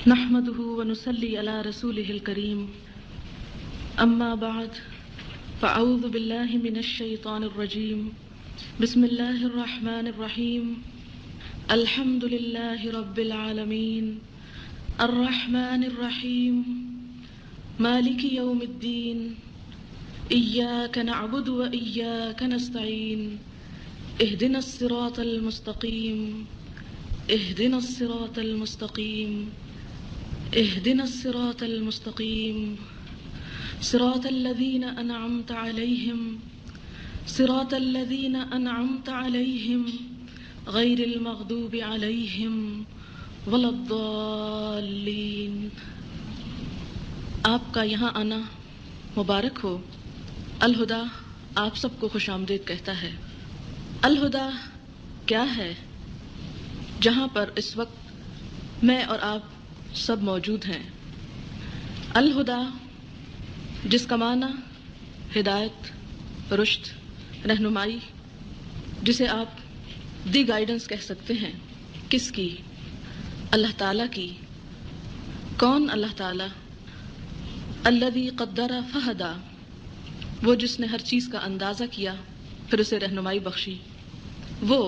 نحمده ونصلي على رسوله الكريم أما بعد فأعوذ بالله من الشيطان الرجيم بسم الله الرحمن الرحيم الحمد لله رب العالمين الرحمن الرحيم مالك يوم الدين إياك نعبد وإياك نستعين اهدنا الصراط المستقيم اهدنا الصراط المستقيم اهدنا الصراط المستقيم صراط الذين أنعمت عليهم صراط الذين أنعمت عليهم غير المغضوب عليهم ولا الضالين۔ آپ کا یہاں آنا مبارک ہو۔ الہدا آپ سب کو خوش آمدید کہتا ہے۔ الہدا کیا ہے؟ جہاں پر اس وقت میں اور آپ سب موجود ہیں۔ الہدا جس کا معنی ہدایت، رشد، رہنمائی، جسے آپ دی گائیڈنس کہہ سکتے ہیں، کس کی؟ اللہ تعالیٰ کی۔ کون اللہ تعالیٰ؟ الذی قدر فہدا، وہ جس نے ہر چیز کا اندازہ کیا پھر اسے رہنمائی بخشی۔ وہ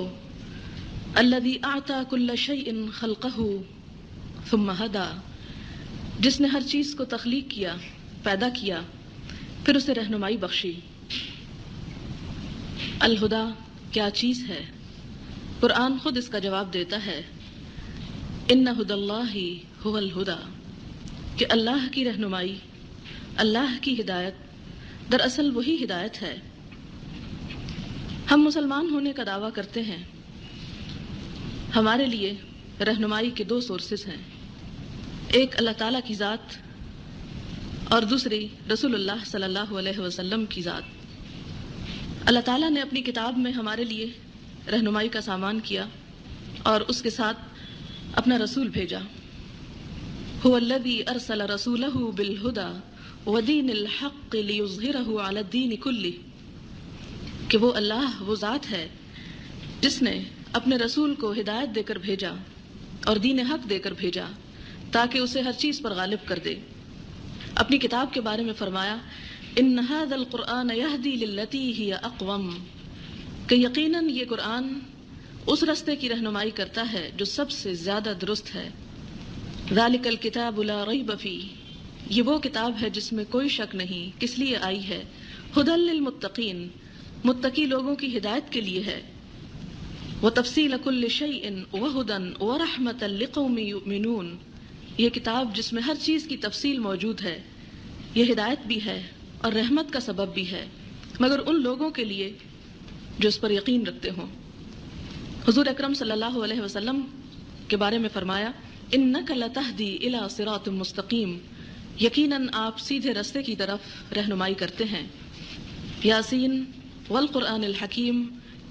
الذی اعطى كل شیء خلقہ ثم ہدا، جس نے ہر چیز کو تخلیق کیا، پیدا کیا، پھر اسے رہنمائی بخشی۔ الہدا کیا چیز ہے؟ قرآن خود اس کا جواب دیتا ہے، ان ھدی اللہ ھو الھدی، کہ اللہ کی رہنمائی، اللہ کی ہدایت دراصل وہی ہدایت ہے۔ ہم مسلمان ہونے کا دعویٰ کرتے ہیں۔ ہمارے لیے رہنمائی کے دو سورسز ہیں، ایک اللہ تعالیٰ کی ذات اور دوسری رسول اللہ صلی اللہ علیہ وسلم کی ذات۔ اللہ تعالیٰ نے اپنی کتاب میں ہمارے لیے رہنمائی کا سامان کیا اور اس کے ساتھ اپنا رسول بھیجا۔ هو الذی ارسل رسولہ بالہدی ودین الحق لیظہرہ علی الدین کلہ، کہ وہ اللہ، وہ ذات ہے جس نے اپنے رسول کو ہدایت دے کر بھیجا اور دین حق دے کر بھیجا تاکہ اسے ہر چیز پر غالب کر دے۔ اپنی کتاب کے بارے میں فرمایا، ان ھذا القرآن یہدی للتی ہی اقوم، کہ یقیناً یہ قرآن اس رستے کی رہنمائی کرتا ہے جو سب سے زیادہ درست ہے۔ ذالک الکتاب لا ریب فیہ، یہ وہ کتاب ہے جس میں کوئی شک نہیں، کس لیے آئی ہے؟ ھدی للمتقین، متقی لوگوں کی ہدایت کے لیے ہے۔ وتفصیل کل شیء وہدی ورحمۃ لقوم یؤمنون، یہ کتاب جس میں ہر چیز کی تفصیل موجود ہے، یہ ہدایت بھی ہے اور رحمت کا سبب بھی ہے، مگر ان لوگوں کے لیے جو اس پر یقین رکھتے ہوں۔ حضور اکرم صلی اللہ علیہ وسلم کے بارے میں فرمایا، انک لتہدی الی صراط مستقیم، یقیناً آپ سیدھے رستے کی طرف رہنمائی کرتے ہیں۔ یاسین والقرآن الحکیم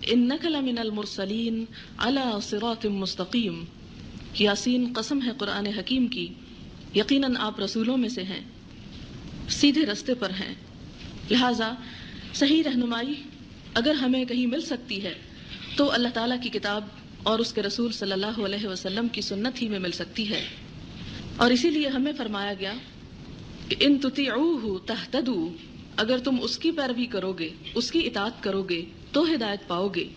انک لمن المرسلین علی صراط مستقیم، یاسین قسم ہے قرآن حکیم کی، یقیناً آپ رسولوں میں سے ہیں، سیدھے رستے پر ہیں۔ لہٰذا صحیح رہنمائی اگر ہمیں کہیں مل سکتی ہے تو اللہ تعالیٰ کی کتاب اور اس کے رسول صلی اللہ علیہ وسلم کی سنت ہی میں مل سکتی ہے۔ اور اسی لیے ہمیں فرمایا گیا کہ ان تطیعوہ تہتدوا، اگر تم اس کی پیروی کرو گے، اس کی اطاعت کرو گے تو ہدایت پاؤ گے۔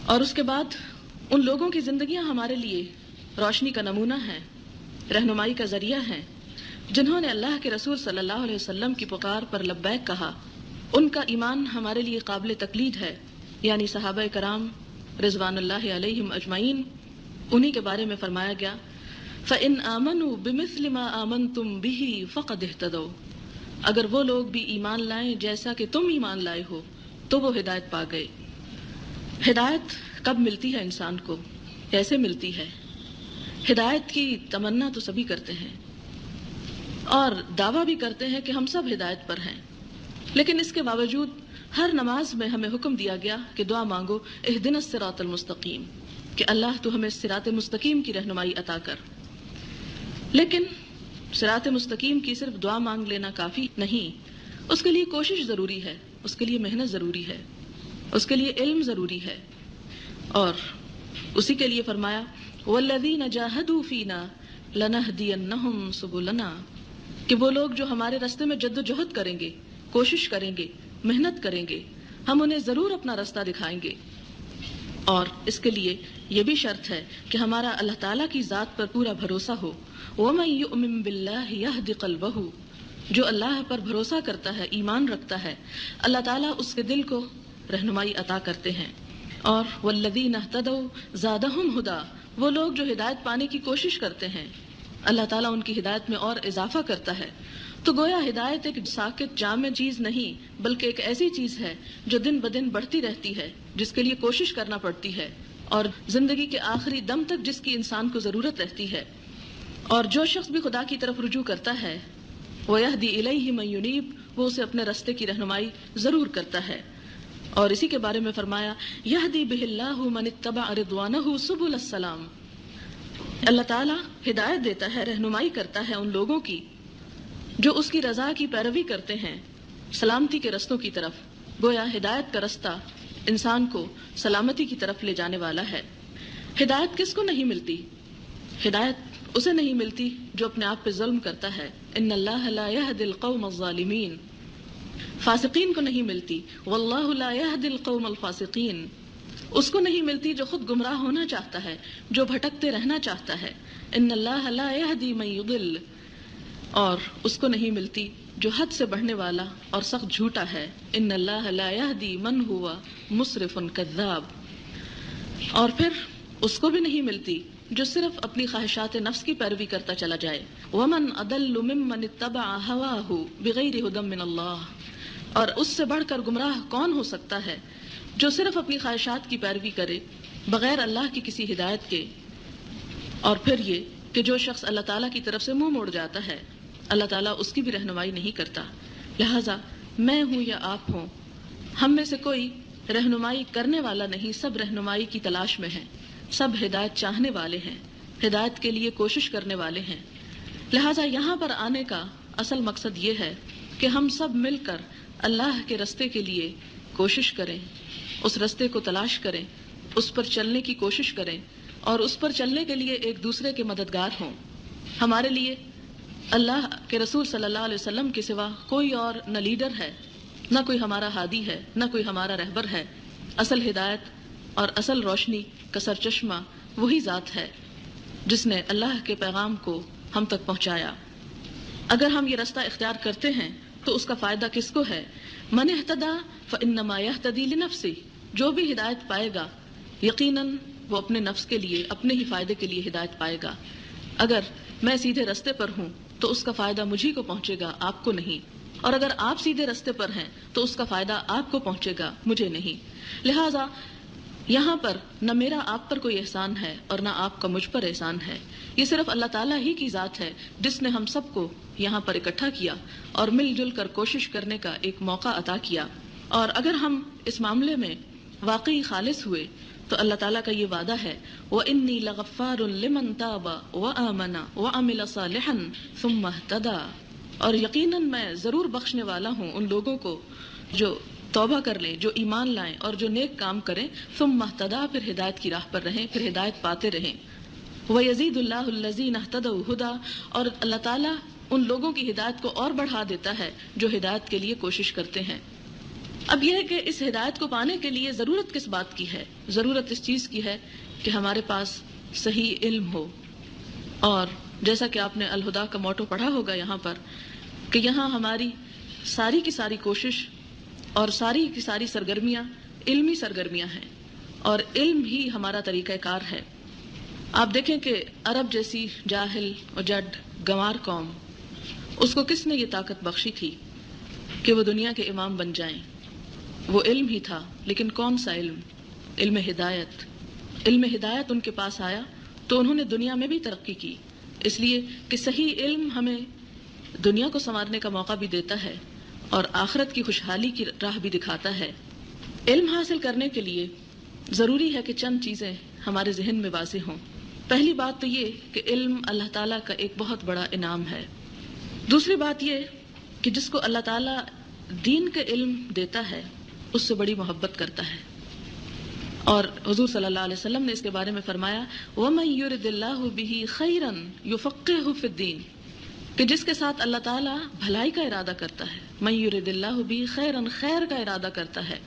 اور اس کے بعد ان لوگوں کی زندگیاں ہمارے لیے روشنی کا نمونہ ہے، رہنمائی کا ذریعہ ہے، جنہوں نے اللہ کے رسول صلی اللہ علیہ وسلم کی پکار پر لبیک کہا۔ ان کا ایمان ہمارے لیے قابل تقلید ہے، یعنی صحابہ کرام رضوان اللہ علیہم اجمعین۔ انہی کے بارے میں فرمایا گیا، فَإِنْ آمَنُوا بِمِثْلِ مَا آمَنْتُمْ بِهِ فَقَدِ اهْتَدَوْا، اگر وہ لوگ بھی ایمان لائیں جیسا کہ تم ایمان لائے ہو تو وہ ہدایت پا گئے۔ ہدایت کب ملتی ہے انسان کو؟ کیسے ملتی ہے؟ ہدایت کی تمنا تو سبھی کرتے ہیں اور دعویٰ بھی کرتے ہیں کہ ہم سب ہدایت پر ہیں، لیکن اس کے باوجود ہر نماز میں ہمیں حکم دیا گیا کہ دعا مانگو، اہدنا الصراط المستقیم، کہ اللہ تو ہمیں صراط مستقیم کی رہنمائی عطا کر۔ لیکن صراط مستقیم کی صرف دعا مانگ لینا کافی نہیں، اس کے لیے کوشش ضروری ہے، اس کے لیے محنت ضروری ہے، اس کے لیے علم ضروری ہے، اور اسی کے لیے فرمایا والذین جاہدوا فینا لنہدینہم سبلنا، کہ وہ لوگ جو ہمارے راستے میں جد و جہد کریں گے، کوشش کریں گے، محنت کریں گے، ہم انہیں ضرور اپنا راستہ دکھائیں گے۔ اور اس کے لیے یہ بھی شرط ہے کہ ہمارا اللہ تعالیٰ کی ذات پر پورا بھروسہ ہو۔ وَمَن يُؤْمِن بِاللَّهِ يَهْدِ قَلْبَهُ، جو اللہ پر بھروسہ کرتا ہے، ایمان رکھتا ہے، اللہ تعالیٰ اس کے دل کو رہنمائی عطا کرتے ہیں۔ اور وَالَّذِينَ اهْتَدَوْا زَادَهُمْ هُدًى، وہ لوگ جو ہدایت پانے کی کوشش کرتے ہیں، اللہ تعالیٰ ان کی ہدایت میں اور اضافہ کرتا ہے۔ تو گویا ہدایت ایک ساکت جامع چیز نہیں، بلکہ ایک ایسی چیز ہے جو دن بدن بڑھتی رہتی ہے، جس کے لیے کوشش کرنا پڑتی ہے، اور زندگی کے آخری دم تک جس کی انسان کو ضرورت رہتی ہے۔ اور جو شخص بھی خدا کی طرف رجوع کرتا ہے، وَيَهْدِي إِلَيْهِ مَن يُنِيبُ، وہ اسے اپنے راستے کی رہنمائی ضرور کرتا ہے۔ اور اسی کے بارے میں فرمایا يَهْدِي بِهِ اللَّهُ مَنِ اتَّبَعَ رِضْوَانَهُ سُبُلَ السَّلَامِ، اللہ تعالیٰ ہدایت دیتا ہے، رہنمائی کرتا ہے ان لوگوں کی جو اس کی رضا کی پیروی کرتے ہیں سلامتی کے رستوں کی طرف۔ گویا ہدایت کا رستہ انسان کو سلامتی کی طرف لے جانے والا ہے۔ ہدایت کس کو نہیں ملتی؟ ہدایت اسے نہیں ملتی جو اپنے آپ پہ ظلم کرتا ہے، ان اللہ لا يهدي القوم الظالمین۔ فاسقین کو نہیں ملتی، واللہ لا يهدي القوم الفاسقین۔ اس کو نہیں ملتی جو خود گمراہ ہونا چاہتا ہے، جو بھٹکتے رہنا چاہتا ہے، ان اللہ لا يهدي من يضل۔ اور اس کو نہیں ملتی جو حد سے بڑھنے والا اور سخت جھوٹا ہے، ان اللہ لا يهدي من هو مسرف کذاب۔ اور پھر اس کو بھی نہیں ملتی جو صرف اپنی خواہشات نفس کی پیروی کرتا چلا جائے، ومن اضل ممن اتبع هواه بغیر هدى من اللہ۔ اور اس سے بڑھ کر گمراہ کون ہو سکتا ہے جو صرف اپنی خواہشات کی پیروی کرے بغیر اللہ کی کسی ہدایت کے۔ اور پھر یہ کہ جو شخص اللہ تعالیٰ کی طرف سے منہ موڑ جاتا ہے، اللہ تعالیٰ اس کی بھی رہنمائی نہیں کرتا۔ لہٰذا میں ہوں یا آپ ہوں، ہم میں سے کوئی رہنمائی کرنے والا نہیں، سب رہنمائی کی تلاش میں ہیں، سب ہدایت چاہنے والے ہیں، ہدایت کے لیے کوشش کرنے والے ہیں۔ لہٰذا یہاں پر آنے کا اصل مقصد یہ ہے کہ ہم سب مل کر اللہ کے راستے کے لیے کوشش کریں، اس راستے کو تلاش کریں، اس پر چلنے کی کوشش کریں، اور اس پر چلنے کے لیے ایک دوسرے کے مددگار ہوں۔ ہمارے لیے اللہ کے رسول صلی اللہ علیہ وسلم کے سوا کوئی اور نہ لیڈر ہے، نہ کوئی ہمارا ہادی ہے، نہ کوئی ہمارا رہبر ہے۔ اصل ہدایت اور اصل روشنی کا سرچشمہ وہی ذات ہے جس نے اللہ کے پیغام کو ہم تک پہنچایا۔ اگر ہم یہ راستہ اختیار کرتے ہیں تو اس کا فائدہ کس کو ہے؟ من اہتدی فانما یہتدی لنفسہ، جو بھی ہدایت پائے گا یقیناً وہ اپنے نفس کے لیے، اپنے ہی فائدے کے لیے ہدایت پائے گا۔ اگر میں سیدھے راستے پر ہوں تو اس کا فائدہ مجھے کو پہنچے گا، آپ کو نہیں، اور اگر آپ سیدھے راستے پر ہیں تو اس کا فائدہ آپ کو پہنچے گا، مجھے نہیں۔ لہٰذا یہاں پر نہ میرا آپ پر کوئی احسان ہے اور نہ آپ کا مجھ پر احسان ہے، یہ صرف اللہ تعالیٰ ہی کی ذات ہے جس نے ہم سب کو یہاں پر اکٹھا کیا اور مل جل کر کوشش کرنے کا ایک موقع عطا کیا۔ اور اگر ہم اس معاملے میں واقعی خالص ہوئے تو اللہ تعالیٰ کا یہ وعدہ ہے وَإِنِّي لَغَفَّارٌ لِمَن تَابَ وَآمَنَ وَعَمِلَ صَالِحًا ثُمَّ اهْتَدَىٰ، اور یقیناً میں ضرور بخشنے والا ہوں ان لوگوں کو جو توبہ کر لیں، جو ایمان لائیں اور جو نیک کام کریں، ثُمَّ اهْتَدَىٰ، پھر ہدایت کی راہ پر رہیں، پھر ہدایت پاتے رہیں۔ وَيَزِيدُ اللَّهُ الَّذِينَ اهْتَدَوْا هُدًى، اور اللہ تعالیٰ ان لوگوں کی ہدایت کو اور بڑھا دیتا ہے جو ہدایت کے لیے کوشش کرتے ہیں۔ اب یہ ہے کہ اس ہدایت کو پانے کے لیے ضرورت کس بات کی ہے؟ ضرورت اس چیز کی ہے کہ ہمارے پاس صحیح علم ہو، اور جیسا کہ آپ نے الہدا کا موٹو پڑھا ہوگا یہاں پر، کہ یہاں ہماری ساری کی ساری کوشش اور ساری کی ساری سرگرمیاں علمی سرگرمیاں ہیں، اور علم ہی ہمارا طریقہ کار ہے۔ آپ دیکھیں کہ عرب جیسی جاہل اور جڈ گنوار قوم، اس کو کس نے یہ طاقت بخشی تھی کہ وہ دنیا کے امام بن جائیں؟ وہ علم ہی تھا، لیکن کون سا علم؟ علم ہدایت۔ علم ہدایت ان کے پاس آیا تو انہوں نے دنیا میں بھی ترقی کی، اس لیے کہ صحیح علم ہمیں دنیا کو سنوارنے کا موقع بھی دیتا ہے اور آخرت کی خوشحالی کی راہ بھی دکھاتا ہے۔ علم حاصل کرنے کے لیے ضروری ہے کہ چند چیزیں ہمارے ذہن میں واضح ہوں۔ پہلی بات تو یہ کہ علم اللہ تعالیٰ کا ایک بہت بڑا انعام ہے۔ دوسری بات یہ کہ جس کو اللہ تعالیٰ دین کے علم دیتا ہے اس سے بڑی محبت کرتا ہے، اور حضور صلی اللہ علیہ وسلم نے اس کے بارے میں فرمایا وَمَن يُرِدِ اللَّهُ بِهِ خَيْرًا يُفَقِّهْهُ فِي الدِّينِ کہ جس کے ساتھ اللہ تعالیٰ بھلائی کا ارادہ کرتا ہے، مَن يُرِدِ اللَّهُ بِهِ خَيْرًا خیر کا ارادہ کرتا ہے،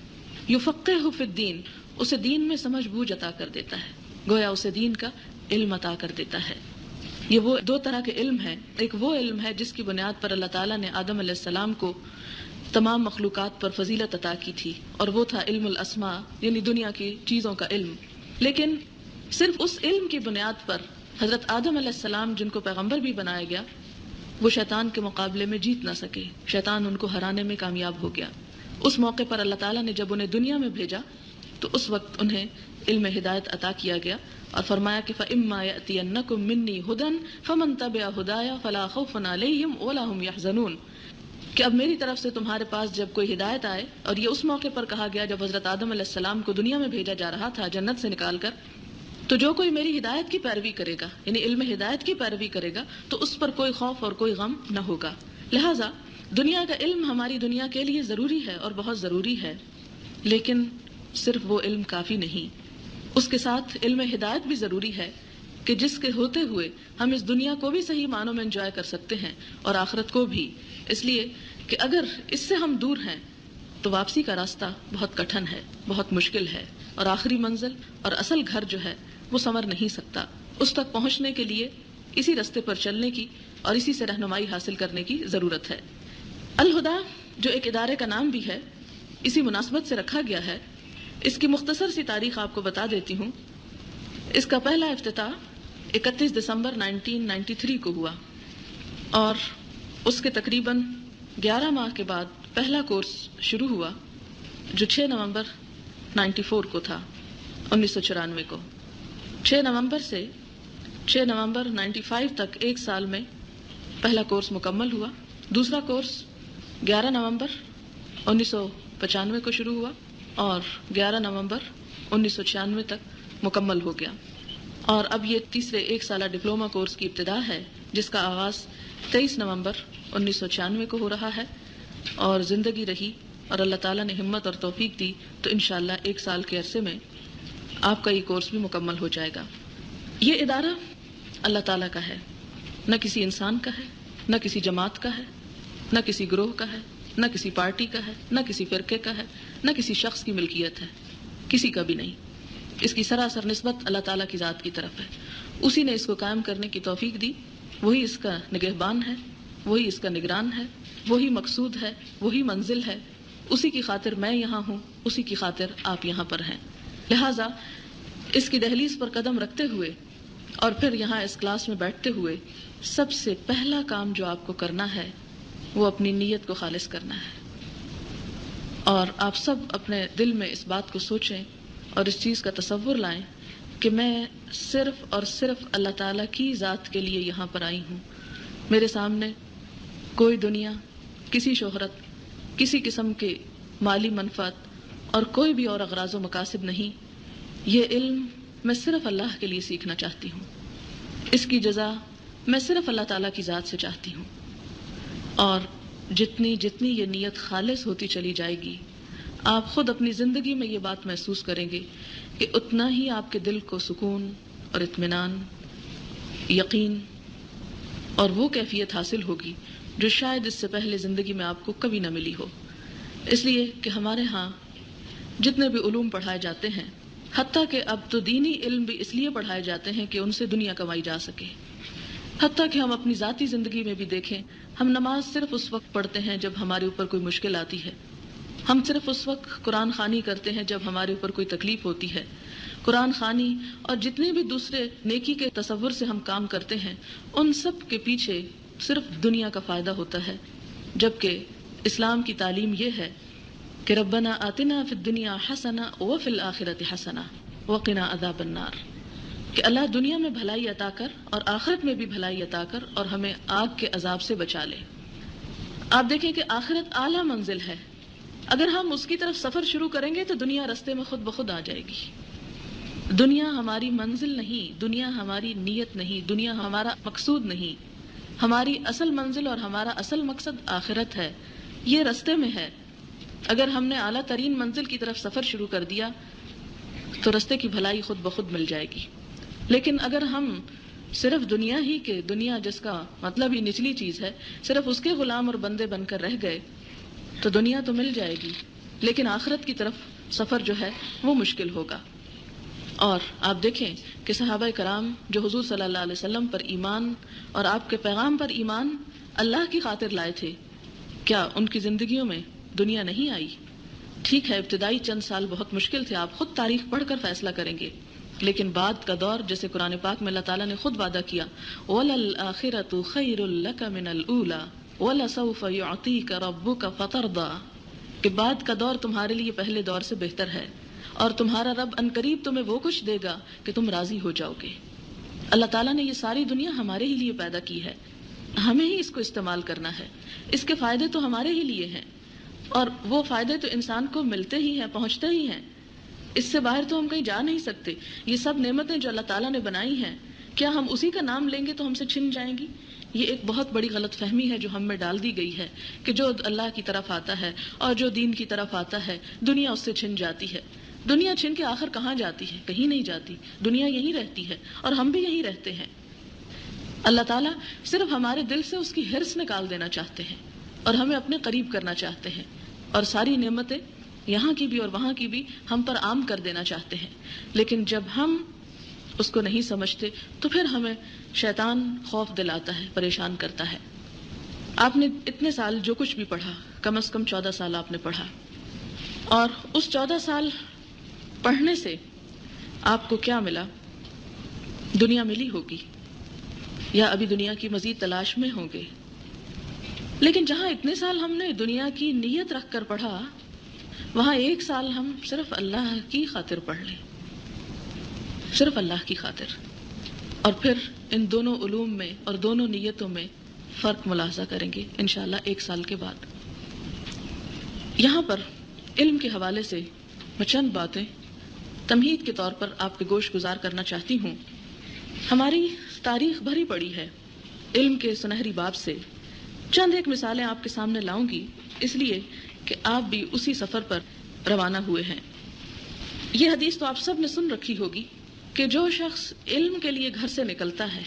يُفَقِّهُ فِي الدِّينِ اسے دین میں سمجھ بوجھ عطا کر دیتا ہے، گویا اسے دین کا علم عطا کر دیتا ہے۔ یہ وہ دو طرح کے علم ہے، ایک وہ علم ہے جس کی بنیاد پر اللہ تعالیٰ نے آدم علیہ السلام کو تمام مخلوقات پر فضیلت عطا کی تھی، اور وہ تھا علم الاسماء، یعنی دنیا کی چیزوں کا علم۔ لیکن صرف اس علم کی بنیاد پر حضرت آدم علیہ السلام جن کو پیغمبر بھی بنایا گیا، وہ شیطان کے مقابلے میں جیت نہ سکے، شیطان ان کو ہرانے میں کامیاب ہو گیا۔ اس موقع پر اللہ تعالیٰ نے جب انہیں دنیا میں بھیجا تو اس وقت انہیں علم ہدایت عطا کیا گیا اور فرمایا کہ فَإِمَّا يَأْتِيَنَّكُم مِّنِّي هُدًى فَمَن تَبِعَ هُدَايَ فَلَا خَوْفٌ عَلَيْهِمْ وَلَا هُمْ يَحْزَنُونَ کہ اب میری طرف سے تمہارے پاس جب کوئی ہدایت آئے، اور یہ اس موقع پر کہا گیا جب حضرت آدم علیہ السلام کو دنیا میں بھیجا جا رہا تھا جنت سے نکال کر، تو جو کوئی میری ہدایت کی پیروی کرے گا، یعنی علم ہدایت کی پیروی کرے گا، تو اس پر کوئی خوف اور کوئی غم نہ ہوگا۔ لہٰذا دنیا کا علم ہماری دنیا کے لیے ضروری ہے اور بہت ضروری ہے، لیکن صرف وہ علم کافی نہیں، اس کے ساتھ علم ہدایت بھی ضروری ہے کہ جس کے ہوتے ہوئے ہم اس دنیا کو بھی صحیح معنوں میں انجوائے کر سکتے ہیں اور آخرت کو بھی، اس لیے کہ اگر اس سے ہم دور ہیں تو واپسی کا راستہ بہت کٹھن ہے، بہت مشکل ہے، اور آخری منزل اور اصل گھر جو ہے وہ ثمر نہیں سکتا۔ اس تک پہنچنے کے لیے اسی راستے پر چلنے کی اور اسی سے رہنمائی حاصل کرنے کی ضرورت ہے۔ الہدا جو ایک ادارے کا نام بھی ہے، اسی مناسبت سے رکھا گیا ہے۔ اس کی مختصر سی تاریخ آپ کو بتا دیتی ہوں۔ اس کا پہلا افتتاح 31 دسمبر 1993 کو ہوا، اور اس کے تقریباً 11 ماہ کے بعد پہلا کورس شروع ہوا جو 6 نومبر 94 کو تھا، 1994 کو۔ 6 نومبر سے 6 نومبر 95 تک ایک سال میں پہلا کورس مکمل ہوا۔ دوسرا کورس 11 نومبر 1995 کو شروع ہوا اور 11 نومبر 1996 تک مکمل ہو گیا، اور اب یہ تیسرے ایک سالہ ڈپلومہ کورس کی ابتدا ہے جس کا آغاز 23 نومبر 1996 کو ہو رہا ہے، اور زندگی رہی اور اللہ تعالیٰ نے ہمت اور توفیق دی تو انشاءاللہ ایک سال کے عرصے میں آپ کا یہ کورس بھی مکمل ہو جائے گا۔ یہ ادارہ اللہ تعالیٰ کا ہے، نہ کسی انسان کا ہے، نہ کسی جماعت کا ہے، نہ کسی گروہ کا ہے، نہ کسی پارٹی کا ہے، نہ کسی فرقے کا ہے، نہ کسی شخص کی ملکیت ہے، کسی کا بھی نہیں۔ اس کی سراسر نسبت اللہ تعالیٰ کی ذات کی طرف ہے۔ اسی نے اس کو قائم کرنے کی توفیق دی، وہی اس کا نگہبان ہے، وہی اس کا نگران ہے، وہی مقصود ہے، وہی منزل ہے۔ اسی کی خاطر میں یہاں ہوں، اسی کی خاطر آپ یہاں پر ہیں۔ لہٰذا اس کی دہلیز پر قدم رکھتے ہوئے اور پھر یہاں اس کلاس میں بیٹھتے ہوئے سب سے پہلا کام جو آپ کو کرنا ہے وہ اپنی نیت کو خالص کرنا ہے، اور آپ سب اپنے دل میں اس بات کو سوچیں اور اس چیز کا تصور لائیں کہ میں صرف اور صرف اللہ تعالیٰ کی ذات کے لیے یہاں پر آئی ہوں۔ میرے سامنے کوئی دنیا، کسی شہرت، کسی قسم کے مالی منفعت اور کوئی بھی اور اغراض و مقاصد نہیں۔ یہ علم میں صرف اللہ کے لیے سیکھنا چاہتی ہوں، اس کی جزا میں صرف اللہ تعالیٰ کی ذات سے چاہتی ہوں، اور جتنی جتنی یہ نیت خالص ہوتی چلی جائے گی آپ خود اپنی زندگی میں یہ بات محسوس کریں گے کہ اتنا ہی آپ کے دل کو سکون اور اطمینان، یقین اور وہ کیفیت حاصل ہوگی جو شاید اس سے پہلے زندگی میں آپ کو کبھی نہ ملی ہو۔ اس لیے کہ ہمارے ہاں جتنے بھی علوم پڑھائے جاتے ہیں، حتیٰ کہ اب تو دینی علم بھی اس لیے پڑھائے جاتے ہیں کہ ان سے دنیا کمائی جا سکے، حتیٰ کہ ہم اپنی ذاتی زندگی میں بھی دیکھیں، ہم نماز صرف اس وقت پڑھتے ہیں جب ہمارے اوپر کوئی مشکل آتی ہے، ہم صرف اس وقت قرآن خوانی کرتے ہیں جب ہمارے اوپر کوئی تکلیف ہوتی ہے۔ قرآن خوانی اور جتنے بھی دوسرے نیکی کے تصور سے ہم کام کرتے ہیں، ان سب کے پیچھے صرف دنیا کا فائدہ ہوتا ہے، جبکہ اسلام کی تعلیم یہ ہے کہ ربنا آتنا فی الدنیا حسنہ وفی الآخرۃ حسنہ وقنا عذاب النار، کہ اللہ دنیا میں بھلائی عطا کر اور آخرت میں بھی بھلائی عطا کر اور ہمیں آگ کے عذاب سے بچا لے۔ آپ دیکھیں کہ آخرت اعلیٰ منزل ہے، اگر ہم اس کی طرف سفر شروع کریں گے تو دنیا رستے میں خود بخود آ جائے گی۔ دنیا ہماری منزل نہیں، دنیا ہماری نیت نہیں، دنیا ہمارا مقصود نہیں۔ ہماری اصل منزل اور ہمارا اصل مقصد آخرت ہے، یہ رستے میں ہے۔ اگر ہم نے اعلیٰ ترین منزل کی طرف سفر شروع کر دیا تو رستے کی بھلائی خود بخود مل جائے گی. لیکن اگر ہم صرف دنیا ہی کے، دنیا جس کا مطلب ہی نچلی چیز ہے، صرف اس کے غلام اور بندے بن کر رہ گئے تو دنیا تو مل جائے گی لیکن آخرت کی طرف سفر جو ہے وہ مشکل ہوگا. اور آپ دیکھیں کہ صحابہ کرام جو حضور صلی اللہ علیہ وسلم پر ایمان اور آپ کے پیغام پر ایمان اللہ کی خاطر لائے تھے، کیا ان کی زندگیوں میں دنیا نہیں آئی؟ ٹھیک ہے ابتدائی چند سال بہت مشکل تھے، آپ خود تاریخ پڑھ کر فیصلہ کریں گے، لیکن بعد کا دور جیسے قرآن پاک میں اللہ تعالیٰ نے خود وعدہ کیا وَلَلْآخِرَةُ خَيْرٌ لَكَ مِنَ الْأُولَى وَلَسَوْفَ يُعْطِيكَ رَبُّكَ فَتَرْضَىٰ، کہ بعد کا دور تمہارے لیے پہلے دور سے بہتر ہے اور تمہارا رب عنقریب تمہیں وہ کچھ دے گا کہ تم راضی ہو جاؤ گے. اللہ تعالیٰ نے یہ ساری دنیا ہمارے ہی لیے پیدا کی ہے، ہمیں ہی اس کو استعمال کرنا ہے، اس کے فائدے تو ہمارے ہی لیے ہیں اور وہ فائدے تو انسان کو ملتے ہی ہیں، پہنچتے ہی ہیں، اس سے باہر تو ہم کہیں جا نہیں سکتے. یہ سب نعمتیں جو اللہ تعالیٰ نے بنائی ہیں، کیا ہم اسی کا نام لیں گے تو ہم سے چھن جائیں گی؟ یہ ایک بہت بڑی غلط فہمی ہے جو ہم میں ڈال دی گئی ہے کہ جو اللہ کی طرف آتا ہے اور جو دین کی طرف آتا ہے دنیا اس سے چھن جاتی ہے. دنیا چھن کے آخر کہاں جاتی ہے؟ کہیں نہیں جاتی، دنیا یہیں رہتی ہے اور ہم بھی یہیں رہتے ہیں. اللہ تعالیٰ صرف ہمارے دل سے اس کی حرص نکال دینا چاہتے ہیں اور ہمیں اپنے قریب کرنا چاہتے ہیں اور ساری نعمتیں یہاں کی بھی اور وہاں کی بھی ہم پر عام کر دینا چاہتے ہیں. لیکن جب ہم اس کو نہیں سمجھتے تو پھر ہمیں شیطان خوف دلاتا ہے، پریشان کرتا ہے. آپ نے اتنے سال جو کچھ بھی پڑھا، کم از کم 14 سال آپ نے پڑھا، اور اس 14 سال پڑھنے سے آپ کو کیا ملا؟ دنیا ملی ہوگی یا ابھی دنیا کی مزید تلاش میں ہوں گے. لیکن جہاں اتنے سال ہم نے دنیا کی نیت رکھ کر پڑھا، وہاں 1 سال ہم صرف اللہ کی خاطر پڑھ لیں، صرف اللہ کی خاطر، اور پھر ان دونوں علوم میں اور دونوں نیتوں میں فرق ملاحظہ کریں گے انشاءاللہ 1 سال کے بعد. یہاں پر علم کے حوالے سے میں چند باتیں تمہید کے طور پر آپ کے گوش گزار کرنا چاہتی ہوں. ہماری تاریخ بھری پڑی ہے علم کے سنہری باب سے. چند ایک مثالیں آپ کے سامنے لاؤں گی اس لیے کہ آپ بھی اسی سفر پر روانہ ہوئے ہیں. یہ حدیث تو آپ سب نے سن رکھی ہوگی کہ جو شخص علم کے لیے گھر سے نکلتا ہے،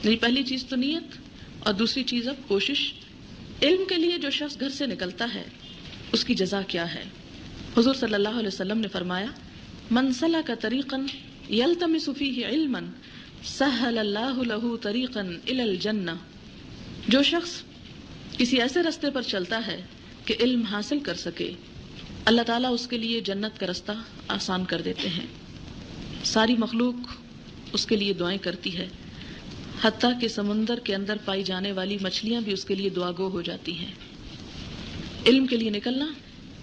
یعنی پہلی چیز تو نیت اور دوسری چیز اب کوشش. علم کے لیے جو شخص گھر سے نکلتا ہے اس کی جزا کیا ہے؟ حضور صلی اللہ علیہ وسلم نے فرمایا من سلک طریقا یلتمس فیہ علما سہل اللہ لہ طریقا الی الجنہ. جو شخص کسی ایسے راستے پر چلتا ہے کہ علم حاصل کر سکے، اللہ تعالیٰ اس کے لیے جنت کا راستہ آسان کر دیتے ہیں. ساری مخلوق اس کے لیے دعائیں کرتی ہے، حتیٰ کہ سمندر کے اندر پائی جانے والی مچھلیاں بھی اس کے لیے دعا گو ہو جاتی ہیں. علم کے لیے نکلنا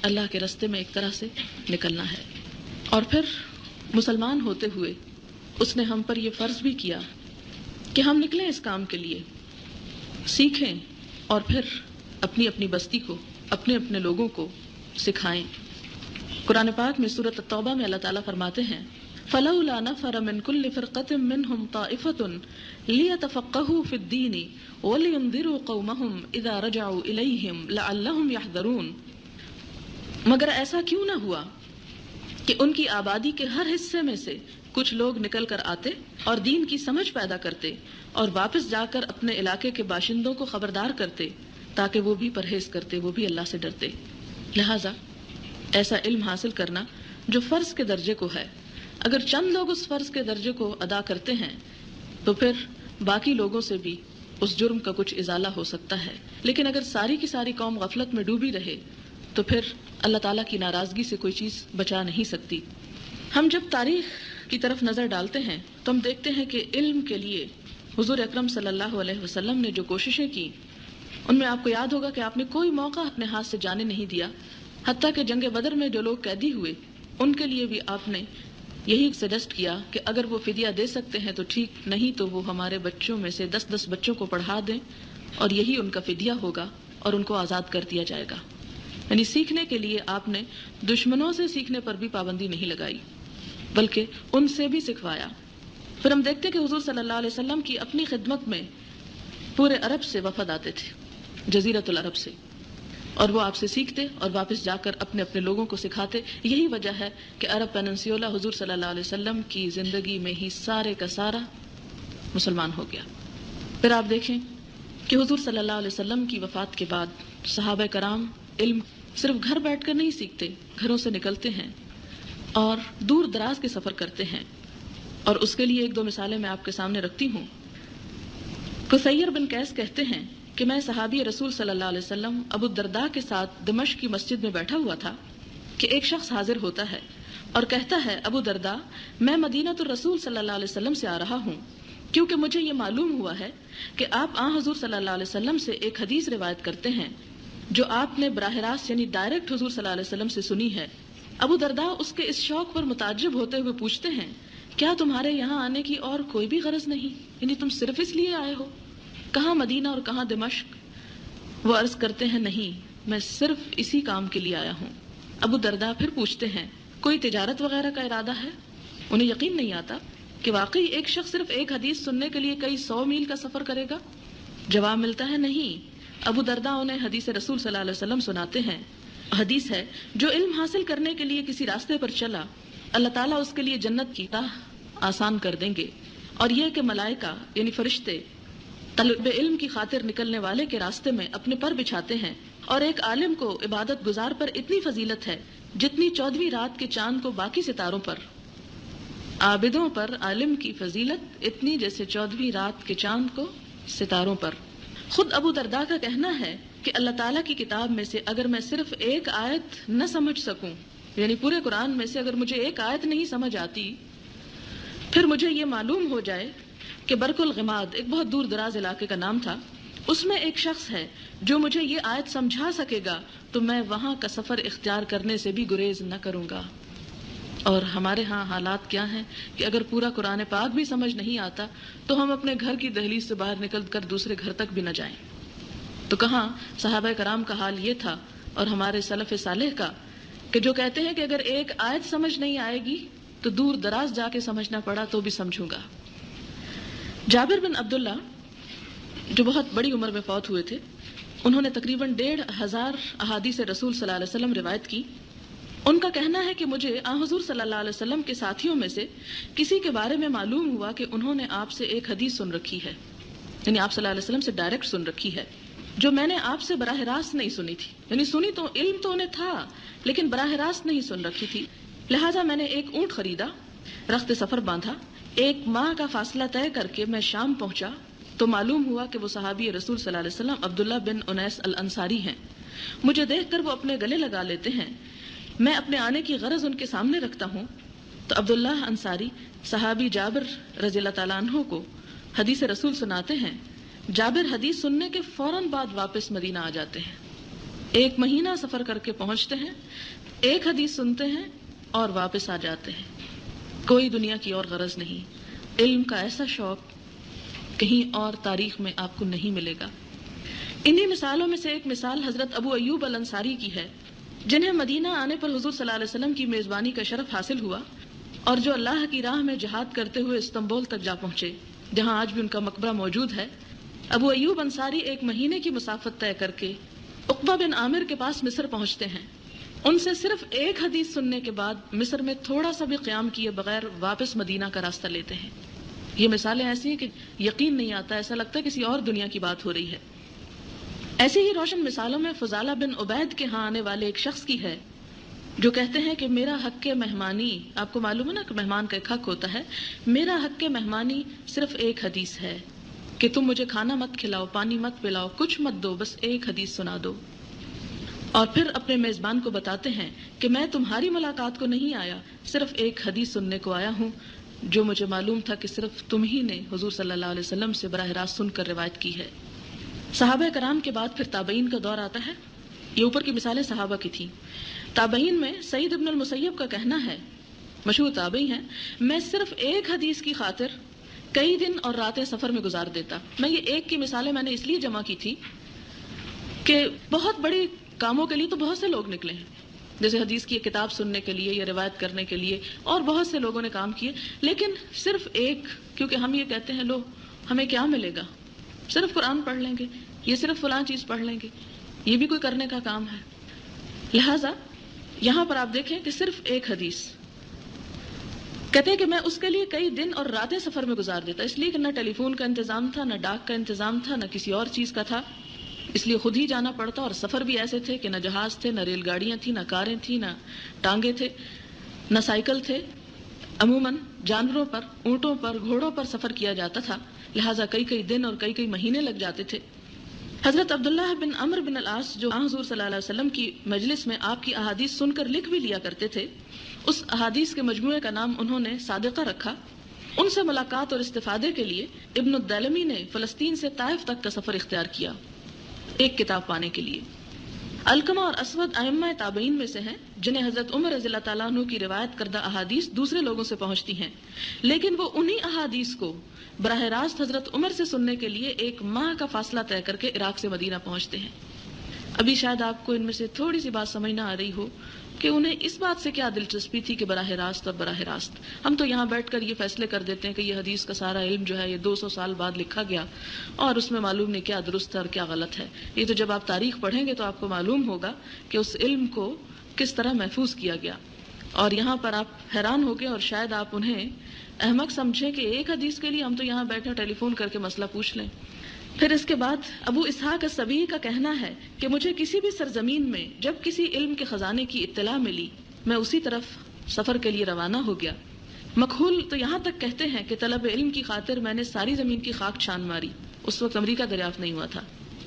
اللہ کے راستے میں ایک طرح سے نکلنا ہے. اور پھر مسلمان ہوتے ہوئے اس نے ہم پر یہ فرض بھی کیا کہ ہم نکلیں اس کام کے لیے، سیکھیں اور پھر اپنی اپنی بستی کو، اپنے اپنے لوگوں کو سکھائیں. قرآن پاک میں سورۃ التوبہ میں اللہ تعالیٰ فرماتے ہیں فَلَوْلَا نَفَرَ مِنْ كُلِّ فِرْقَةٍ مِّنْهُمْ طَائِفَةٌ لِيَتَفَقَّهُوا فِي الدِّينِ وَلِيُنذِرُوا قَوْمَهُمْ إِذَا رَجَعُوا إِلَيْهِمْ لَعَلَّهُمْ يَحْذَرُونَ. مگر ایسا کیوں نہ ہوا کہ ان کی آبادی کے ہر حصے میں سے کچھ لوگ نکل کر آتے اور دین کی سمجھ پیدا کرتے اور واپس جا کر اپنے علاقے کے باشندوں کو خبردار کرتے تاکہ وہ بھی پرہیز کرتے، وہ بھی اللہ سے ڈرتے. لہٰذا ایسا علم حاصل کرنا جو فرض کے درجے کو ہے، اگر چند لوگ اس فرض کے درجے کو ادا کرتے ہیں تو پھر باقی لوگوں سے بھی اس جرم کا کچھ ازالہ ہو سکتا ہے. لیکن اگر ساری کی ساری قوم غفلت میں ڈوبی رہے تو پھر اللہ تعالیٰ کی ناراضگی سے کوئی چیز بچا نہیں سکتی. ہم جب تاریخ کی طرف نظر ڈالتے ہیں تو ہم دیکھتے ہیں کہ علم کے لیے حضور اکرم صلی اللہ علیہ وسلم نے جو کوششیں کی، ان میں آپ کو یاد ہوگا کہ آپ نے کوئی موقع اپنے ہاتھ سے جانے نہیں دیا. حتیٰ کہ جنگ بدر میں جو لوگ قیدی ہوئے ان کے لیے بھی آپ نے یہی سجیسٹ کیا کہ اگر وہ فدیہ دے سکتے ہیں تو ٹھیک، نہیں تو وہ ہمارے بچوں میں سے 10 بچوں کو پڑھا دیں اور یہی ان کا فدیہ ہوگا اور ان کو آزاد کر دیا جائے گا. یعنی سیکھنے کے لیے آپ نے دشمنوں سے سیکھنے پر بھی پابندی نہیں لگائی بلکہ ان سے بھی سکھوایا. پھر ہم دیکھتے کہ حضور صلی اللہ علیہ وسلم کی اپنی خدمت میں پورے عرب سے وفد آتے تھے، جزیرۃ العرب سے. اور وہ آپ سے سیکھتے اور واپس جا کر اپنے اپنے لوگوں کو سکھاتے. یہی وجہ ہے کہ عرب پیننسیولا حضور صلی اللہ علیہ وسلم کی زندگی میں ہی سارے کا سارا مسلمان ہو گیا. پھر آپ دیکھیں کہ حضور صلی اللہ علیہ وسلم کی وفات کے بعد صحابہ کرام علم صرف گھر بیٹھ کر نہیں سیکھتے، گھروں سے نکلتے ہیں اور دور دراز کے سفر کرتے ہیں. اور اس کے لیے ایک دو مثالیں میں آپ کے سامنے رکھتی ہوں. قصیر بن قیس کہتے ہیں کہ میں صحابی رسول صلی اللہ علیہ وسلم ابو الدرداء کے ساتھ دمشق کی مسجد میں بیٹھا ہوا تھا کہ ایک شخص حاضر ہوتا ہے اور کہتا ہے، ابو درداء، میں مدینۃ الرسول صلی اللہ علیہ وسلم سے آ رہا ہوں، کیونکہ مجھے یہ معلوم ہوا ہے کہ آپ حضور صلی اللہ علیہ وسلم سے ایک حدیث روایت کرتے ہیں جو آپ نے براہ راست یعنی ڈائریکٹ حضور صلی اللہ علیہ وسلم سے سنی ہے. ابو درداء اس کے اس شوق پر متعجب ہوتے ہوئے پوچھتے ہیں، کیا تمہارے یہاں آنے کی اور کوئی بھی غرض نہیں؟ یعنی تم صرف اس لیے آئے ہو؟ کہاں مدینہ اور کہاں دمشق؟ وہ عرض کرتے ہیں، نہیں، میں صرف اسی کام کے لیے آیا ہوں. ابو درداء پھر پوچھتے ہیں، کوئی تجارت وغیرہ کا ارادہ ہے؟ انہیں یقین نہیں آتا کہ واقعی ایک شخص صرف ایک حدیث سننے کے لیے کئی 100 میل کا سفر کرے گا. جواب ملتا ہے، نہیں. ابو درداء انہیں حدیث رسول صلی اللہ علیہ وسلم سناتے ہیں. حدیث ہے، جو علم حاصل کرنے کے لیے کسی راستے پر چلا، اللہ تعالیٰ اس کے لیے جنت کی راہ آسان کر دیں گے. اور یہ کہ ملائکہ یعنی فرشتے طلب علم کی خاطر نکلنے والے کے راستے میں اپنے پر بچھاتے ہیں. اور ایک عالم کو عبادت گزار پر اتنی فضیلت ہے جتنی 14ویں رات کے چاند کو باقی ستاروں پر. عابدوں پر عالم کی فضیلت اتنی جیسے 14ویں رات کے چاند کو ستاروں پر. خود ابو درداء کا کہنا ہے کہ اللہ تعالیٰ کی کتاب میں سے اگر میں صرف ایک آیت نہ سمجھ سکوں، یعنی پورے قرآن میں سے اگر مجھے ایک آیت نہیں سمجھ آتی، پھر مجھے یہ معلوم ہو جائے کہ برق الغماد ایک بہت دور دراز علاقے کا نام تھا، اس میں ایک شخص ہے جو مجھے یہ آیت سمجھا سکے گا، تو میں وہاں کا سفر اختیار کرنے سے بھی گریز نہ کروں گا. اور ہمارے ہاں حالات کیا ہیں کہ اگر پورا قرآن پاک بھی سمجھ نہیں آتا تو ہم اپنے گھر کی دہلیز سے باہر نکل کر دوسرے گھر تک بھی نہ جائیں. تو کہاں صحابہ کرام کا حال یہ تھا اور ہمارے سلف صالح کا کہ جو کہتے ہیں کہ اگر ایک آیت سمجھ نہیں آئے گی تو دور دراز جا کے سمجھنا پڑا تو بھی سمجھوں گا. جابر بن عبداللہ جو بہت بڑی عمر میں فوت ہوئے تھے، انہوں نے تقریباً 1500 احادیث رسول صلی اللہ علیہ وسلم روایت کی. ان کا کہنا ہے کہ مجھے حضور صلی اللہ علیہ وسلم کے ساتھیوں میں سے کسی کے بارے میں معلوم ہوا کہ انہوں نے آپ سے ایک حدیث سن رکھی ہے، یعنی آپ صلی اللہ علیہ وسلم سے ڈائریکٹ سن رکھی ہے، جو میں نے آپ سے براہ راست نہیں سنی تھی. یعنی سنی تو علم تو انہیں تھا لیکن براہ راست نہیں سن رکھی تھی. لہٰذا میں نے ایک اونٹ خریدا، رخت سفر باندھا، 1 ماہ کا فاصلہ طے کر کے میں شام پہنچا تو معلوم ہوا کہ وہ صحابی رسول صلی اللہ علیہ وسلم عبداللہ بن انیس الانصاری ہیں. مجھے دیکھ کر وہ اپنے گلے لگا لیتے ہیں. میں اپنے آنے کی غرض ان کے سامنے رکھتا ہوں تو عبداللہ انصاری صحابی جابر رضی اللہ تعالیٰ عنہ کو حدیث رسول سناتے ہیں. جابر حدیث سننے کے فوراً بعد واپس مدینہ آ جاتے ہیں. 1 مہینہ سفر کر کے پہنچتے ہیں، ایک حدیث سنتے ہیں اور واپس آ جاتے ہیں. کوئی دنیا کی اور غرض نہیں. علم کا ایسا شوق کہیں اور تاریخ میں آپ کو نہیں ملے گا. انہی مثالوں میں سے ایک مثال حضرت ابو ایوب الانصاری کی ہے، جنہیں مدینہ آنے پر حضور صلی اللہ علیہ وسلم کی میزبانی کا شرف حاصل ہوا اور جو اللہ کی راہ میں جہاد کرتے ہوئے استنبول تک جا پہنچے، جہاں آج بھی ان کا مقبرہ موجود ہے. ابو ایوب انصاری 1 مہینے کی مسافت طے کر کے عقبہ بن عامر کے پاس مصر پہنچتے ہیں. ان سے صرف ایک حدیث سننے کے بعد مصر میں تھوڑا سا بھی قیام کیے بغیر واپس مدینہ کا راستہ لیتے ہیں. یہ مثالیں ایسی ہیں کہ یقین نہیں آتا، ایسا لگتا ہے کسی اور دنیا کی بات ہو رہی ہے. ایسی ہی روشن مثالوں میں فضالہ بن عبید کے ہاں آنے والے ایک شخص کی ہے جو کہتے ہیں کہ میرا حق مہمانی، آپ کو معلوم ہے نا کہ مہمان کا ایک حق ہوتا ہے، میرا حق مہمانی صرف ایک حدیث ہے کہ تم مجھے کھانا مت کھلاؤ، پانی مت پلاؤ، کچھ مت دو، بس ایک حدیث سنا دو. اور پھر اپنے میزبان کو بتاتے ہیں کہ میں تمہاری ملاقات کو نہیں آیا، صرف ایک حدیث سننے کو آیا ہوں جو مجھے معلوم تھا کہ صرف تم ہی نے حضور صلی اللہ علیہ وسلم سے براہ راست سن کر روایت کی ہے. صحابہ کرام کے بعد پھر تابعین کا دور آتا ہے. یہ اوپر کی مثالیں صحابہ کی تھیں. تابعین میں سعید ابن المسیب کا کہنا ہے، مشہور تابعی ہیں، میں صرف ایک حدیث کی خاطر کئی دن اور راتیں سفر میں گزار دیتا. میں یہ ایک کی مثالیں میں نے اس لیے جمع کی تھی کہ بہت بڑے کاموں کے لیے تو بہت سے لوگ نکلے ہیں، جیسے حدیث کی کتاب سننے کے لیے یا روایت کرنے کے لیے، اور بہت سے لوگوں نے کام کیے، لیکن صرف ایک، کیونکہ ہم یہ کہتے ہیں لو ہمیں کیا ملے گا، صرف قرآن پڑھ لیں گے، یہ صرف فلاں چیز پڑھ لیں گے، یہ بھی کوئی کرنے کا کام ہے؟ لہٰذا یہاں پر آپ دیکھیں کہ صرف ایک حدیث کہتے ہیں کہ میں اس کے لیے کئی دن اور راتیں سفر میں گزار دیتا، اس لیے کہ نہ ٹیلی فون کا انتظام تھا، نہ ڈاک کا انتظام تھا، نہ کسی اور چیز کا تھا، اس لیے خود ہی جانا پڑتا، اور سفر بھی ایسے تھے کہ نہ جہاز تھے، نہ ریل گاڑیاں تھیں، نہ کاریں تھیں، نہ ٹانگے تھے، نہ سائیکل تھے، عموماً جانوروں پر، اونٹوں پر، گھوڑوں پر سفر کیا جاتا تھا، لہٰذا کئی دن اور کئی مہینے لگ جاتے تھے۔ حضرت عبداللہ بن عمرو بن العاص جو حضور صلی اللہ علیہ وسلم کی مجلس میں آپ کی احادیث سن کر لکھ بھی لیا کرتے تھے، اس احادیث کے مجموعے کا نام انہوں نے صادقہ رکھا۔ ان سے ملاقات اور استفادے کے لیے ابن الدیلمی نے فلسطین سے طائف تک کا سفر اختیار کیا ایک کتاب پانے کے لیے۔ علقمہ اور اسود ائمہ تابعین میں سے ہیں جنہیں حضرت عمر رضی اللہ تعالیٰ عنہ کی روایت کردہ احادیث دوسرے لوگوں سے پہنچتی ہیں، لیکن وہ انہی احادیث کو براہ راست حضرت عمر سے سننے کے لیے 1 ماہ کا فاصلہ طے کر کے عراق سے مدینہ پہنچتے ہیں۔ ابھی شاید آپ کو ان میں سے تھوڑی سی بات سمجھ نہ آ رہی ہو کہ انہیں اس بات سے کیا دلچسپی تھی کہ براہ راست ہم تو یہاں بیٹھ کر یہ فیصلے کر دیتے ہیں کہ یہ حدیث کا سارا علم جو ہے یہ 200 سال بعد لکھا گیا اور اس میں معلوم نہیں کیا درست ہے اور کیا غلط ہے۔ یہ تو جب آپ تاریخ پڑھیں گے تو آپ کو معلوم ہوگا کہ اس علم کو کس طرح محفوظ کیا گیا، اور یہاں پر آپ حیران ہوگے اور شاید آپ انہیں احمق سمجھیں کہ ایک حدیث کے لیے ہم تو یہاں بیٹھے ٹیلی فون کر کے مسئلہ پوچھ لیں۔ پھر اس کے بعد ابو اسحاق السبیعی کا کہنا ہے کہ مجھے کسی بھی سرزمین میں جب کسی علم کے خزانے کی اطلاع ملی میں اسی طرف سفر کے لیے روانہ ہو گیا۔ مکحول تو یہاں تک کہتے ہیں کہ طلب علم کی خاطر میں نے ساری زمین کی خاک چھان ماری، اس وقت امریکہ دریافت نہیں ہوا تھا۔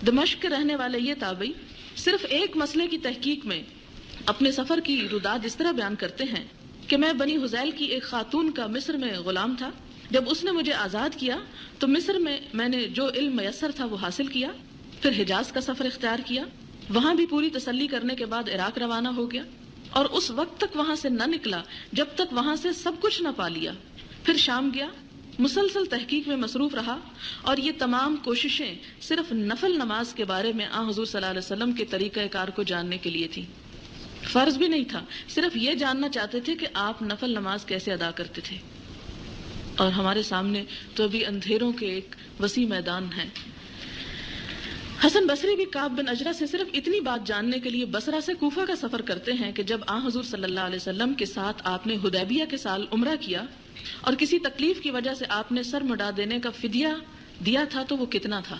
دمشق کے رہنے والے یہ تابعی صرف ایک مسئلے کی تحقیق میں اپنے سفر کی روداد اس طرح بیان کرتے ہیں کہ میں بنی حذیل کی ایک خاتون کا مصر میں غلام تھا، جب اس نے مجھے آزاد کیا تو مصر میں نے جو علم میسر تھا وہ حاصل کیا، پھر حجاز کا سفر اختیار کیا، وہاں بھی پوری تسلی کرنے کے بعد عراق روانہ ہو گیا، اور اس وقت تک وہاں سے نہ نکلا جب تک وہاں سے سب کچھ نہ پا لیا، پھر شام گیا، مسلسل تحقیق میں مصروف رہا، اور یہ تمام کوششیں صرف نفل نماز کے بارے میں حضور صلی اللہ علیہ وسلم کے طریقہ کار کو جاننے کے لیے تھی۔ فرض بھی نہیں تھا، صرف یہ جاننا چاہتے تھے کہ آپ نفل نماز کیسے ادا کرتے تھے، اور ہمارے سامنے تو ابھی اندھیروں کے ایک وسیع میدان ہے۔ حسن بصری بھی کعب بن اجرہ سے صرف اتنی بات جاننے کے لیے بصرہ سے کوفہ کا سفر کرتے ہیں کہ جب حضور صلی اللہ علیہ وسلم کے ساتھ آپ نے حدیبیہ کے سال عمرہ کیا اور کسی تکلیف کی وجہ سے آپ نے سر مڈا دینے کا فدیہ دیا تھا تو وہ کتنا تھا،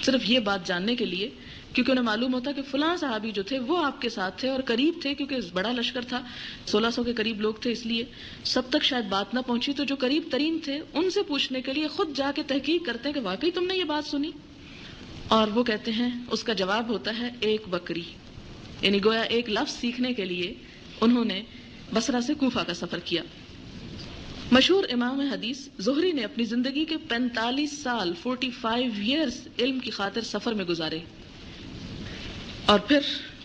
صرف یہ بات جاننے کے لیے، کیونکہ انہیں معلوم ہوتا کہ فلاں صحابی جو تھے وہ آپ کے ساتھ تھے اور قریب تھے، کیونکہ بڑا لشکر تھا، 1600 کے قریب لوگ تھے، اس لیے سب تک شاید بات نہ پہنچی، تو جو قریب ترین تھے ان سے پوچھنے کے لیے خود جا کے تحقیق کرتے ہیں کہ واقعی تم نے یہ بات سنی، اور وہ کہتے ہیں اس کا جواب ہوتا ہے 1 بکری، یعنی گویا ایک لفظ سیکھنے کے لیے انہوں نے بصرہ سے کوفہ کا سفر کیا۔ مشہور امام حدیث زہری نے اپنی زندگی کے 45 سال 45 ایئرز علم کی خاطر سفر میں گزارے، اور پھر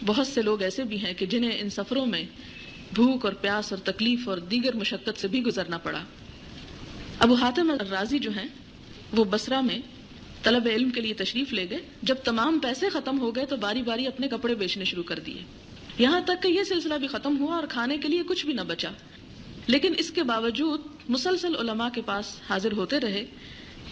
بہت سے لوگ ایسے بھی ہیں کہ جنہیں ان سفروں میں بھوک اور پیاس اور تکلیف اور دیگر مشقت سے بھی گزرنا پڑا۔ ابو حاتم الرازی جو ہیں وہ بصرہ میں طلب علم کے لیے تشریف لے گئے، جب تمام پیسے ختم ہو گئے تو باری باری اپنے کپڑے بیچنے شروع کر دیے، یہاں تک کہ یہ سلسلہ بھی ختم ہوا اور کھانے کے لیے کچھ بھی نہ بچا، لیکن اس کے باوجود مسلسل علماء کے پاس حاضر ہوتے رہے۔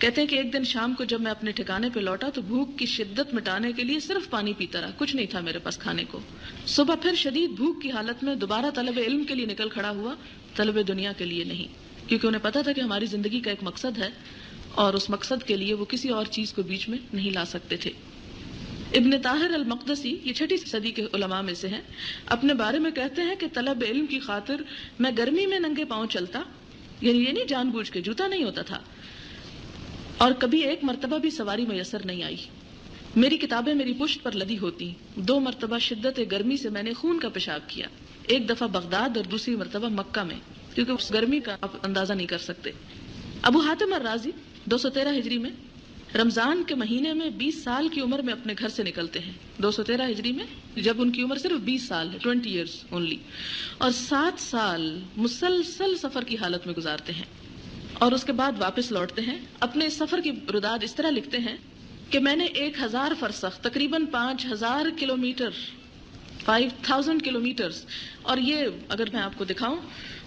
کہتے ہیں کہ ایک دن شام کو جب میں اپنے ٹھکانے پہ لوٹا تو بھوک کی شدت مٹانے کے لیے صرف پانی پیتا رہا، کچھ نہیں تھا میرے پاس کھانے کو۔ صبح پھر شدید بھوک کی حالت میں دوبارہ طلب علم کے لیے نکل کھڑا ہوا، طلب دنیا کے لیے نہیں، کیونکہ انہیں پتا تھا کہ ہماری زندگی کا ایک مقصد ہے اور اس مقصد کے لیے وہ کسی اور چیز کو بیچ میں نہیں لا سکتے تھے۔ ابن طاہر المقدسی، یہ 6 صدی کے علماء میں سے ہیں، اپنے بارے میں کہتے ہیں کہ طلب علم کی خاطر میں گرمی میں ننگے پاؤں چلتا، یعنی یہ نہیں جان بوجھ کے، جوتا نہیں ہوتا تھا، اور کبھی ایک مرتبہ بھی سواری میسر نہیں آئی، میری کتابیں میری پشت پر لدی ہوتی، 2 مرتبہ شدت گرمی سے میں نے خون کا پیشاب کیا، ایک دفعہ بغداد اور دوسری مرتبہ مکہ میں، کیونکہ اس گرمی کا آپ اندازہ نہیں کر سکتے۔ ابو حاتم الرازی 213 ہجری میں رمضان کے مہینے میں 20 سال کی عمر میں اپنے گھر سے نکلتے ہیں، 213 ہجری میں جب ان کی عمر صرف 20 سال ہے، 20 ایئرز اونلی، اور 7 سال مسلسل سفر کی حالت میں گزارتے ہیں، اور اس کے بعد واپس لوٹتے ہیں۔ اپنے اس سفر کی روداد اس طرح لکھتے ہیں کہ میں نے 1000 فرسخ تقریباً 5000 کلومیٹر 5000 کلومیٹرز، اور یہ اگر میں آپ کو دکھاؤں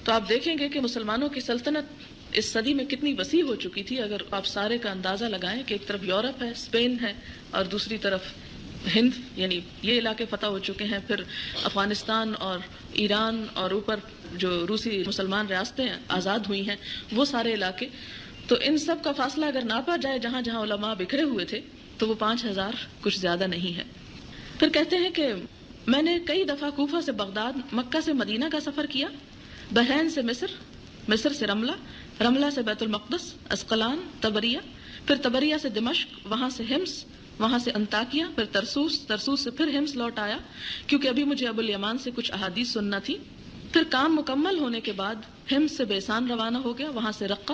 تو آپ دیکھیں گے کہ مسلمانوں کی سلطنت اس صدی میں کتنی وسیع ہو چکی تھی، اگر آپ سارے کا اندازہ لگائیں کہ ایک طرف یورپ ہے، اسپین ہے، اور دوسری طرف ہند یعنی یہ علاقے فتح ہو چکے ہیں، پھر افغانستان اور ایران اور اوپر جو روسی مسلمان ریاستیں آزاد ہوئی ہیں وہ سارے علاقے، تو ان سب کا فاصلہ اگر ناپا جائے جہاں جہاں علماء بکھرے ہوئے تھے تو وہ 5000 کچھ زیادہ نہیں ہے۔ پھر کہتے ہیں کہ میں نے کئی دفعہ کوفہ سے بغداد، مکہ سے مدینہ کا سفر کیا، بحرین سے مصر، مصر سے رملہ، رملہ سے بیت المقدس، اسقلان، طبریہ، پھر طبریہ سے دمشق، وہاں سے حمص، وہاں سے انطاکیہ، پھر ترسوس، ترسوس سے پھر حمص لوٹ آیا کیونکہ ابھی مجھے ابو الیمان سے کچھ احادیث سننا تھی۔ پھر کام مکمل ہونے کے بعد حمص سے بیسان روانہ ہو گیا، وہاں سے رقہ،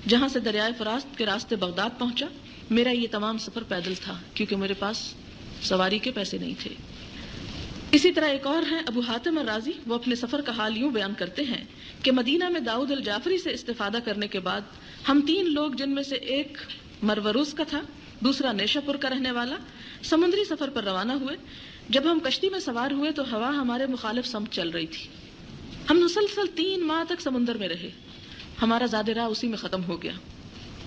جہاں سے دریائے فرات کے راستے بغداد پہنچا۔ میرا یہ تمام سفر پیدل تھا کیونکہ میرے پاس سواری کے پیسے نہیں تھے۔ اسی طرح ایک اور ہیں ابو حاتم الرازی، وہ اپنے سفر کا حال یوں بیان کرتے ہیں کہ مدینہ میں داؤد الجعفری سے استفادہ کرنے کے بعد ہم 3 لوگ، جن میں سے ایک مروروز کا تھا، دوسرا نیشا پور کا رہنے والا، سمندری سفر پر روانہ ہوئے۔ جب ہم کشتی میں سوار ہوئے تو ہوا ہمارے مخالف سمت چل رہی تھی۔ ہم مسلسل 3 ماہ تک سمندر میں رہے، ہمارا زاد راہ اسی میں ختم ہو گیا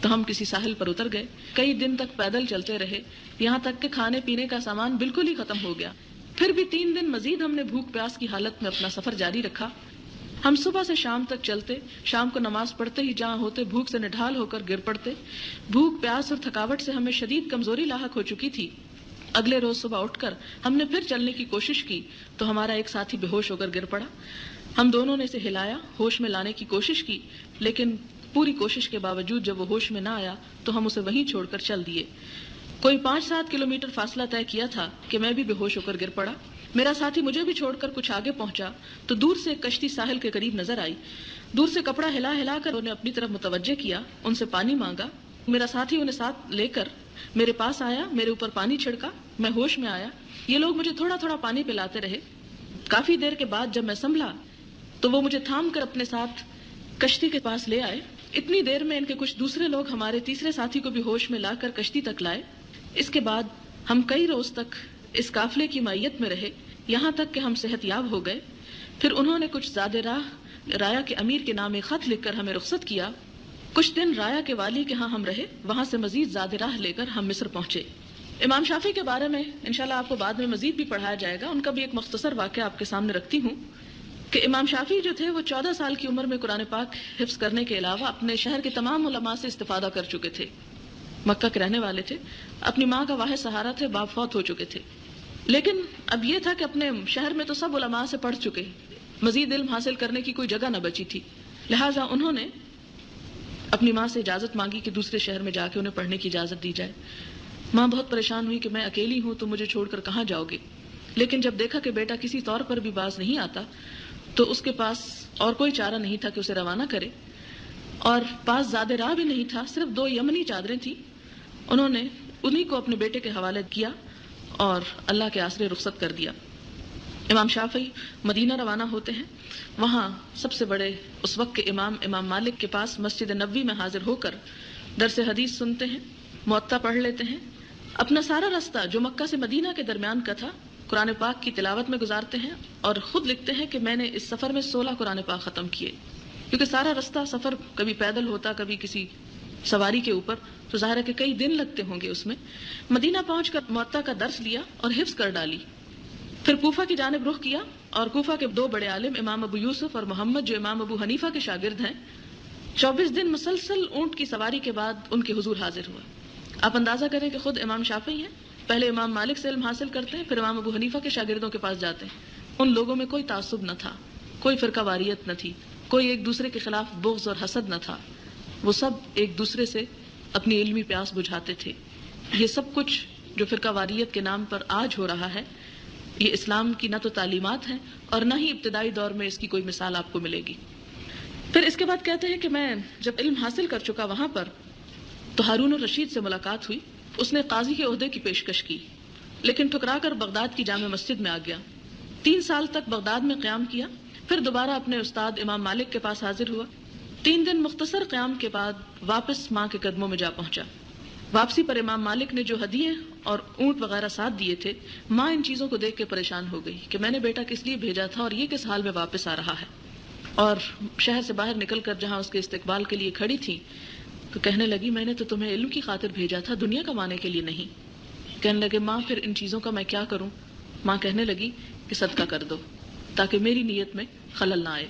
تو ہم کسی ساحل پر اتر گئے۔ کئی دن تک پیدل چلتے رہے، یہاں تک کہ کھانے پینے کا سامان بالکل ہی ختم ہو گیا۔ پھر بھی 3 دن مزید ہم نے بھوک پیاس کی حالت میں اپنا سفر جاری رکھا۔ ہم صبح سے شام تک چلتے، شام کو نماز پڑھتے ہی جہاں ہوتے بھوک سے نڈھال ہو کر گر پڑتے۔ بھوک پیاس اور تھکاوٹ سے ہمیں شدید کمزوری لاحق ہو چکی تھی۔ اگلے روز صبح اٹھ کر ہم نے پھر چلنے کی کوشش کی تو ہمارا ایک ساتھی بے ہوش ہو کر گر پڑا۔ ہم دونوں نے اسے ہلایا، ہوش میں لانے کی کوشش کی، لیکن پوری کوشش کے باوجود جب وہ ہوش میں نہ آیا تو ہم اسے وہیں چھوڑ کر چل دیے۔ کوئی 5-7 کلومیٹر فاصلہ طے کیا تھا کہ میں بھی بے ہوش ہو کر گر پڑا۔ میرا ساتھی مجھے بھی چھوڑ کر کچھ آگے پہنچا تو دور سے ایک کشتی ساحل کے قریب نظر آئی۔ دور سے کپڑا ہلا ہلا کر انہیں اپنی طرف متوجہ کیا، ان سے پانی مانگا۔ میرا ساتھی انہیں ساتھ لے کر میرے پاس آیا، میرے اوپر پانی چھڑکا، میں ہوش میں آیا۔ یہ لوگ مجھے تھوڑا تھوڑا پانی پلاتے رہے۔ کافی دیر کے بعد جب میں سنبھلا تو وہ مجھے تھام کر اپنے ساتھ کشتی کے پاس لے آئے۔ اتنی دیر میں ان کے کچھ دوسرے لوگ ہمارے تیسرے ساتھی کو بھی ہوش میں لا کر کشتی تک لائے۔ اس کے بعد ہم کئی روز تک اس قافلے کی معیت میں رہے، یہاں تک کہ ہم صحت یاب ہو گئے۔ پھر انہوں نے کچھ زاد راہ رایا کے امیر کے نام ایک خط لکھ کر ہمیں رخصت کیا۔ کچھ دن رایا کے والی کے ہاں ہم رہے، وہاں سے مزید زاد راہ لے کر ہم مصر پہنچے۔ امام شافعی کے بارے میں انشاءاللہ آپ کو بعد میں مزید بھی پڑھایا جائے گا، ان کا بھی ایک مختصر واقعہ آپ کے سامنے رکھتی ہوں کہ امام شافعی جو تھے وہ 14 سال کی عمر میں قرآن پاک حفظ کرنے کے علاوہ اپنے شہر کے تمام علماء سے استفادہ کر چکے تھے۔ مکہ کے رہنے والے تھے، اپنی ماں کا واحد سہارا تھے، باپ فوت ہو چکے تھے، لیکن اب یہ تھا کہ اپنے شہر میں تو سب علماء سے پڑھ چکے، مزید علم حاصل کرنے کی کوئی جگہ نہ بچی تھی۔ لہٰذا انہوں نے اپنی ماں سے اجازت مانگی کہ دوسرے شہر میں جا کے انہیں پڑھنے کی اجازت دی جائے۔ ماں بہت پریشان ہوئی کہ میں اکیلی ہوں تو مجھے چھوڑ کر کہاں جاؤ گے، لیکن جب دیکھا کہ بیٹا کسی طور پر بھی باز نہیں آتا تو اس کے پاس اور کوئی چارہ نہیں تھا کہ اسے روانہ کرے، اور پاس زاد راہ بھی نہیں تھا، صرف 2 یمنی چادریں تھیں۔ انہوں نے انہی کو اپنے بیٹے کے حوالے کیا اور اللہ کے آسرے رخصت کر دیا۔ امام شافعی مدینہ روانہ ہوتے ہیں، وہاں سب سے بڑے اس وقت کے امام مالک کے پاس مسجد نبوی میں حاضر ہو کر درس حدیث سنتے ہیں، موطا پڑھ لیتے ہیں۔ اپنا سارا راستہ جو مکہ سے مدینہ کے درمیان کا تھا قرآن پاک کی تلاوت میں گزارتے ہیں، اور خود لکھتے ہیں کہ میں نے اس سفر میں 16 قرآن پاک ختم کیے، کیونکہ سارا راستہ سفر کبھی پیدل ہوتا، کبھی کسی سواری کے اوپر، تو ظاہر ہے کہ کئی دن لگتے ہوں گے اس میں۔ مدینہ پہنچ کر موطا کا درس لیا اور حفظ کر ڈالی۔ پھر کوفہ کی جانب رخ کیا، اور کوفہ کے 2 بڑے عالم امام ابو یوسف اور محمد جو امام ابو حنیفہ کے شاگرد ہیں، 24 دن مسلسل اونٹ کی سواری کے بعد ان کے حضور حاضر ہوا۔ آپ اندازہ کریں کہ خود امام شافعی ہیں، پہلے امام مالک سے علم حاصل کرتے ہیں، پھر امام ابو حنیفہ کے شاگردوں کے پاس جاتے ہیں۔ ان لوگوں میں کوئی تعصب نہ تھا، کوئی فرقہ واریت نہ تھی، کوئی ایک دوسرے کے خلاف بغض اور حسد نہ تھا، وہ سب ایک دوسرے سے اپنی علمی پیاس بجھاتے تھے۔ یہ سب کچھ جو فرقہ واریت کے نام پر آج ہو رہا ہے، یہ اسلام کی نہ تو تعلیمات ہیں اور نہ ہی ابتدائی دور میں اس کی کوئی مثال آپ کو ملے گی۔ پھر اس کے بعد کہتے ہیں کہ میں جب علم حاصل کر چکا وہاں پر تو ہارون الرشید سے ملاقات ہوئی۔ اس نے قاضی کے عہدے کی پیشکش کی، لیکن ٹھکرا کر بغداد کی جامع مسجد میں آ گیا۔ 3 سال تک بغداد میں قیام کیا، پھر دوبارہ اپنے استاد امام مالک کے پاس حاضر ہوا۔ 3 دن مختصر قیام کے بعد واپس ماں کے قدموں میں جا پہنچا۔ واپسی پر امام مالک نے جو ہدیے اور اونٹ وغیرہ ساتھ دیے تھے، ماں ان چیزوں کو دیکھ کے پریشان ہو گئی کہ میں نے بیٹا کس لیے بھیجا تھا اور یہ کس حال میں واپس آ رہا ہے، اور شہر سے باہر نکل کر جہاں اس کے استقبال کے لیے کھڑی تھی تو کہنے لگی میں نے تو تمہیں علم کی خاطر بھیجا تھا، دنیا کمانے کے لیے نہیں۔ کہنے لگے ماں پھر ان چیزوں کا میں کیا کروں؟ ماں کہنے لگی کہ صدقہ کر دو تاکہ میری نیت میں خلل نہ آئے.